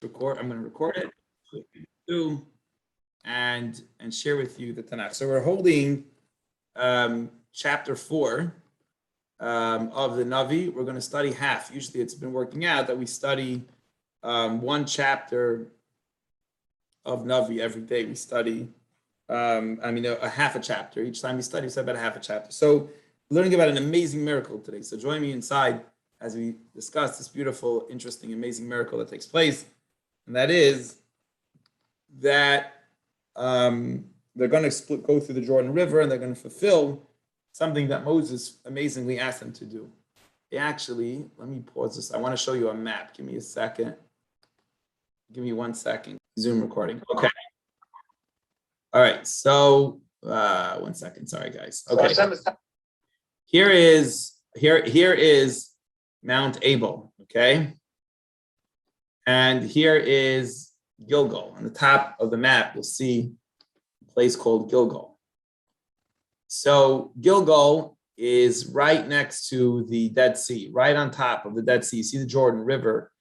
record. I'm going to record it and share with you the Tanakh. So we're holding chapter 4 of the Navi. We're going to study half. Usually, it's been working out that we study one chapter of Navi every day. We study, a half a chapter each time we study. So about a half a chapter. So we're learning about an amazing miracle today. So join me inside as we discuss this beautiful, interesting, amazing miracle that takes place. And that is that they're going to go through the Jordan River and they're going to fulfill something that Moses amazingly asked them to do. Actually, let me pause this. I want to show you a map. Give me a second. Give me 1 second. Zoom recording. Okay. All right. So 1 second. Sorry, guys. Okay. Here is Mount Abel. Okay. And here is Gilgal. On the top of the map, you'll see a place called Gilgal. So Gilgal is right next to the Dead Sea, right on top of the Dead Sea. You see the Jordan River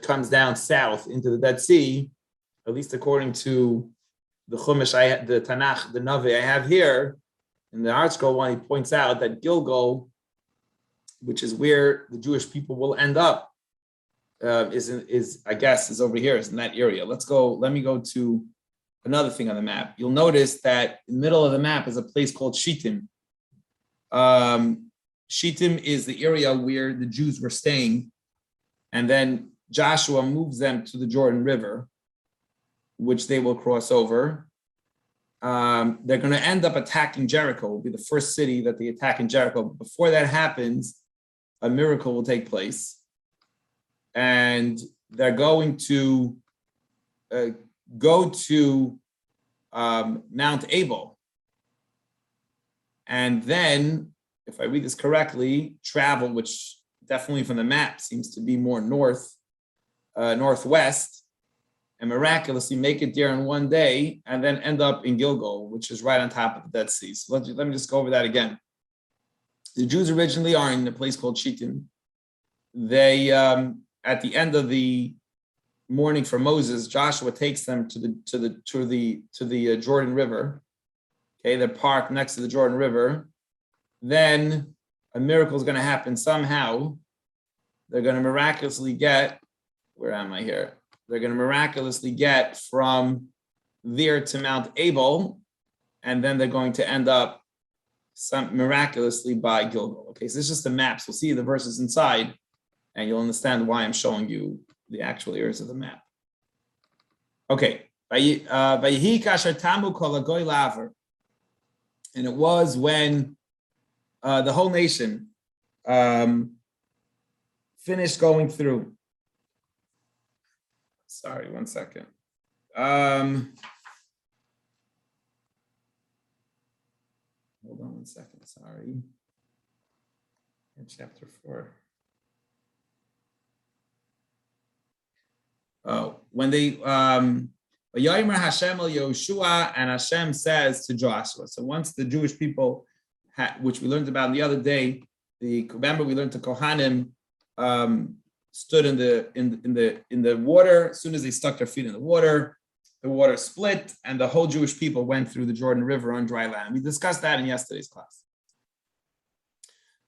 comes down south into the Dead Sea, at least according to the Chumash, the Tanakh, the Navi I have here. In the Art Scroll one, he points out that Gilgal, which is where the Jewish people will end up, is over here, is in that area. Let me go to another thing on the map. You'll notice that in the middle of the map is a place called Shittim. Shittim is the area where the Jews were staying, and then Joshua moves them to the Jordan River, which they will cross over. They're going to end up attacking Jericho. It will be the first city that they attack in Jericho. But before that happens, a miracle will take place. And they're going to go to Mount Abel. And then, if I read this correctly, travel, which definitely from the map seems to be more northwest, and miraculously make it there in one day, and then end up in Gilgal, which is right on top of the Dead Sea. So let me just go over that again. The Jews originally are in a place called Shittim. They at the end of the morning for Moses, Joshua takes them to the Jordan River. Okay, they're parked next to the Jordan River. Then a miracle is going to happen somehow. They're going to miraculously get, where am I here? They're going to miraculously get from there to Mount Abel, and then they're going to end up miraculously by Gilgal. Okay, so it's just the maps. We'll see the verses inside, and you'll understand why I'm showing you the actual areas of the map. Okay. And it was when the whole nation finished going through. Sorry, 1 second. Hold on 1 second. Sorry. In chapter 4. Oh, when they Yomer Hashem el Yoshua, and Hashem says to Joshua. So once the Jewish people, which we learned about the other day, remember we learned the Kohanim stood in the water. As soon as they stuck their feet in the water split, and the whole Jewish people went through the Jordan River on dry land. We discussed that in yesterday's class.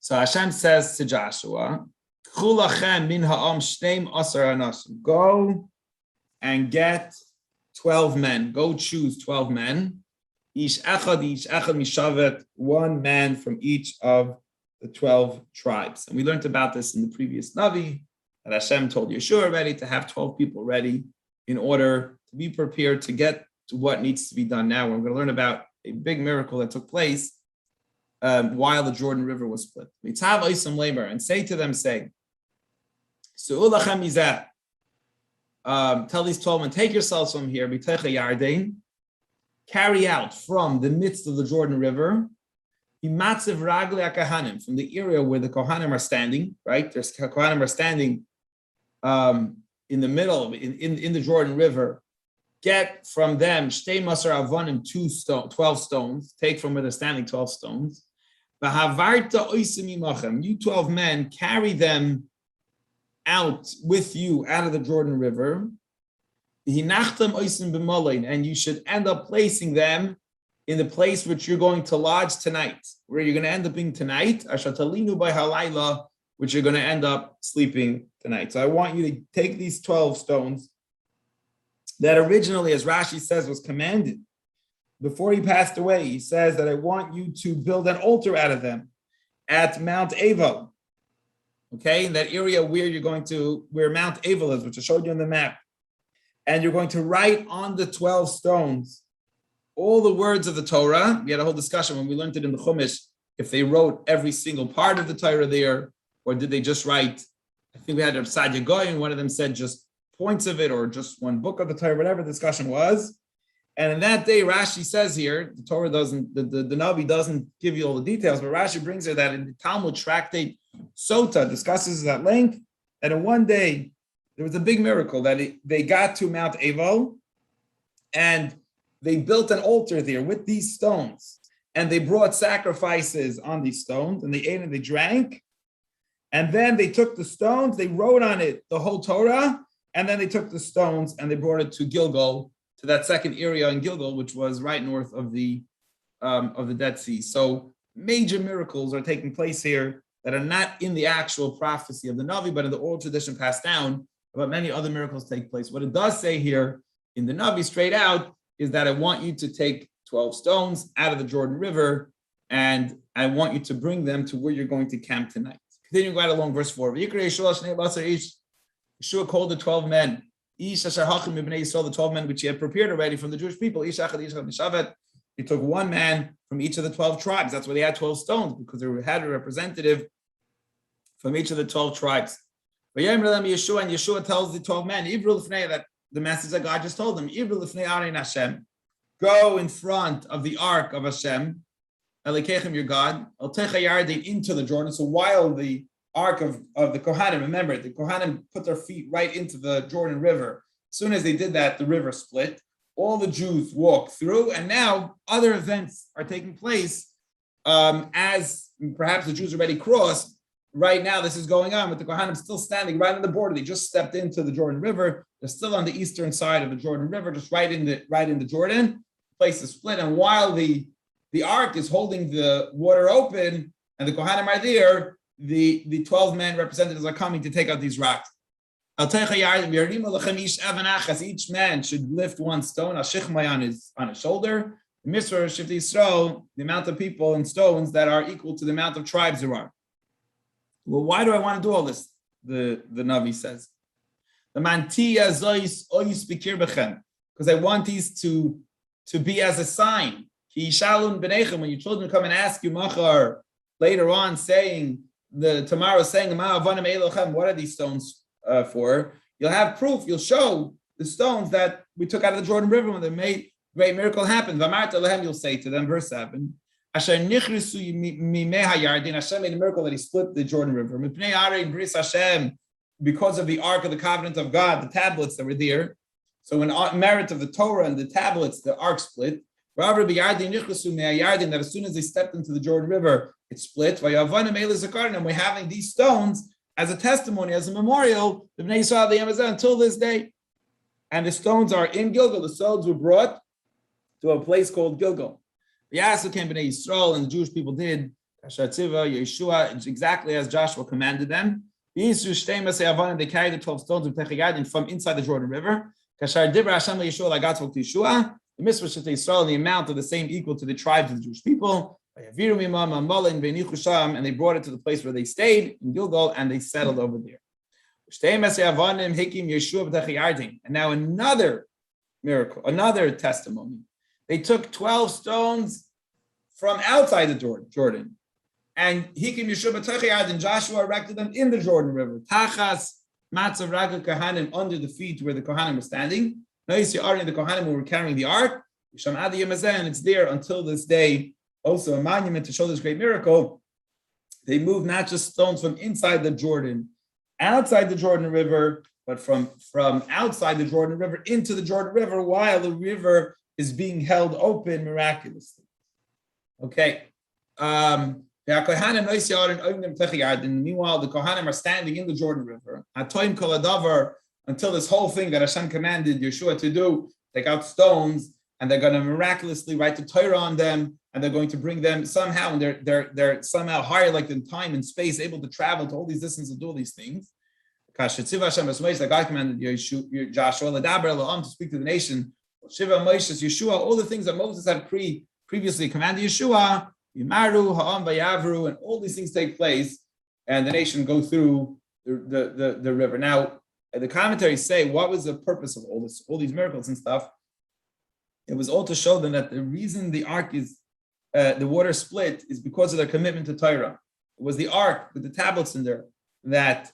So Hashem says to Joshua, go and get 12 men. Go choose 12 men. Ish echad, one man from each of the 12 tribes. And we learned about this in the previous Navi, that Hashem told Yeshua already to have 12 people ready in order to be prepared to get to what needs to be done now. We're going to learn about a big miracle that took place while the Jordan River was split. And say to them, tell these 12 men, take yourselves from here, carry out from the midst of the Jordan River, from the area where the Kohanim are standing, right? There's Kohanim are standing in the middle, in the Jordan River. Get from them, 12 stones, take from where they're standing 12 stones. You 12 men, carry them out with you out of the Jordan River, and you should end up placing them in the place which you're going to lodge tonight, where you're going to end up being tonight, which you're going to end up sleeping tonight. So I want you to take these 12 stones that originally, as Rashi says, was commanded before he passed away. He says that I want you to build an altar out of them at Mount Aval. Okay, in that area where Mount Aval is, which I showed you on the map. And you're going to write on the 12 stones all the words of the Torah. We had a whole discussion when we learned it in the Chumash, if they wrote every single part of the Torah there, or did they just write, I think we had a Sadia Goy, and one of them said just points of it, or just one book of the Torah, whatever the discussion was. And in that day, Rashi says here, the Torah doesn't, the Navi doesn't give you all the details, but Rashi brings here that in the Talmud tractate Sota discusses at length that in one day, there was a big miracle that they got to Mount Aval and they built an altar there with these stones, and they brought sacrifices on these stones, and they ate and they drank. And then they took the stones, they wrote on it the whole Torah, and then they took the stones and they brought it to Gilgal, to that second area in Gilgal, which was right north of the Dead Sea. So major miracles are taking place here that are not in the actual prophecy of the Navi, but in the oral tradition passed down. But many other miracles take place. What it does say here in the Navi straight out is that I want you to take 12 stones out of the Jordan River, and I want you to bring them to where you're going to camp tonight. Continuing right along, verse 4. Yeshua called the 12 men, the 12 men which he had prepared already from the Jewish people. He took one man from each of the 12 tribes. That's why they had 12 stones, because they had a representative from each of the 12 tribes. Yeshua, and Yeshua tells the 12 men, that the message that God just told them, go in front of the ark of Hashem, your God, into the Jordan. So while the ark of the Kohanim, remember, the Kohanim put their feet right into the Jordan River. As soon as they did that, the river split. All the Jews walked through, and now other events are taking place as perhaps the Jews already crossed. Right now, this is going on with the Kohanim still standing right on the border. They just stepped into the Jordan River. They're still on the eastern side of the Jordan River, just right in the Jordan. The place is split, and while the ark is holding the water open, and the Kohanim are there, the 12 men representatives are coming to take out these rocks. Each man should lift one stone, on his shoulder. The Misra Shifti Yisrael, the amount of people and stones that are equal to the amount of tribes there are. Well, why do I want to do all this? The Navi says, because I want these to be as a sign. When your children come and ask you machar later on, tomorrow saying, what are these stones for? You'll have proof. You'll show the stones that we took out of the Jordan River when the great miracle happened. You'll say to them, verse 7. Hashem made a miracle that he split the Jordan River. Because of the Ark of the Covenant of God, the tablets that were there. So in merit of the Torah and the tablets, the Ark split. That as soon as they stepped into the Jordan River, it split. And we're having these stones as a testimony, as a memorial, until this day. And the stones are in Gilgal. The stones were brought to a place called Gilgal. Yasu came Bnei Yisrael, and the Jewish people did Yeshua, exactly as Joshua commanded them. They carried the 12 stones of Techiyadin from inside the Jordan River. God spoke to Yeshua. The Misra Shifti Yisrael, the amount of the same equal to the tribes of the Jewish people. And they brought it to the place where they stayed in Gilgal, and they settled over there. And now another miracle, another testimony. They took 12 stones from outside the Jordan, and Hikim Yeshua b'Techiyad, and Joshua erected them in the Jordan River. Tachas matzav ragel kohanim, under the feet where the kohanim were standing. Nois Yarin, the kohanim who were carrying the ark. And it's there until this day. Also a monument to show this great miracle. They moved not just stones from inside the Jordan, outside the Jordan River, but from outside the Jordan River into the Jordan River, while the river is being held open miraculously. Okay. And meanwhile, the Kohanim are standing in the Jordan River until this whole thing that Hashem commanded Yeshua to do, take out stones, and they're going to miraculously write the Torah on them, and they're going to bring them somehow, and they're somehow higher, like in time and space, able to travel to all these distances and do all these things. The God commanded Joshua to speak to the nation. Shiva Moshe, Yeshua, all the things that Moses had previously commanded Yeshua, Yimaru, Ha'am, Vayavru, and all these things take place, and the nation go through the river. Now, the commentaries say, what was the purpose of all these miracles and stuff? It was all to show them that the reason the ark is, the water split, is because of their commitment to Torah. It was the ark with the tablets in there that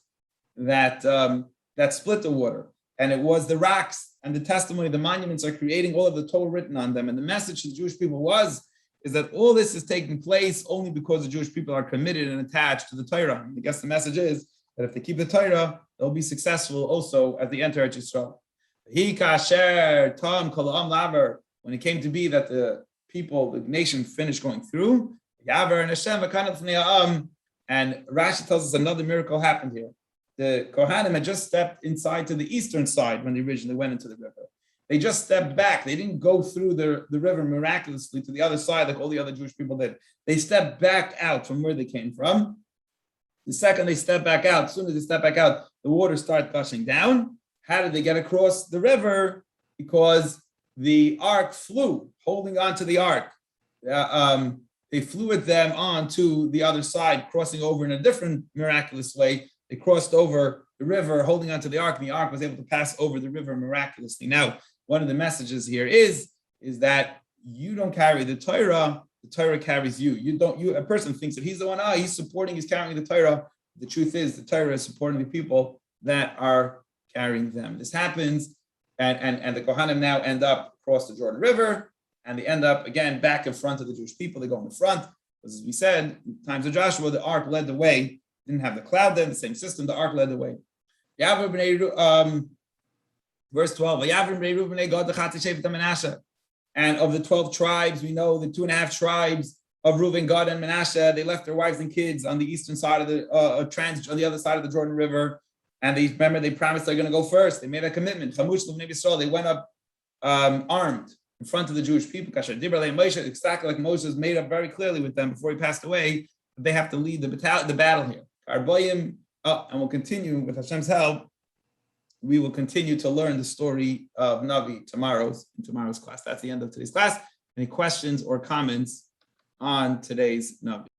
split the water, and it was the rocks and the testimony, the monuments are creating all of the Torah written on them. And the message to the Jewish people is that all this is taking place only because the Jewish people are committed and attached to the Torah. And I guess the message is that if they keep the Torah, they'll be successful also as they enter Yisrael. When it came to be that the people, the nation finished going through, and Rashi tells us another miracle happened here. The Kohanim had just stepped inside to the eastern side when they originally went into the river. They just stepped back. They didn't go through the river miraculously to the other side like all the other Jewish people did. They stepped back out from where they came from. The second they step back out, as soon as they step back out, the water started gushing down. How did they get across the river? Because the ark flew, holding on to the ark. They flew with them on to the other side, crossing over in a different miraculous way. They crossed over the river, holding onto the ark, and the ark was able to pass over the river miraculously. Now, one of the messages here is that you don't carry the Torah carries you. A person thinks that he's the one, he's carrying the Torah. The truth is, the Torah is supporting the people that are carrying them. This happens, and the Kohanim now end up across the Jordan River, and they end up again back in front of the Jewish people. They go in the front, because as we said, in times of Joshua, the ark led the way. Didn't have the cloud there, the same system, the ark led the way. Verse 12, and of the 12 tribes, we know the 2.5 tribes of Reuven, Gad, and Manasseh, they left their wives and kids on the eastern side of the on the other side of the Jordan River, and they promised they're going to go first. They made a commitment. They went up armed in front of the Jewish people. Exactly like Moses made up very clearly with them before he passed away, that they have to lead the battle here. And we'll continue with Hashem's help. We will continue to learn the story of Navi in tomorrow's class. That's the end of today's class. Any questions or comments on today's Navi?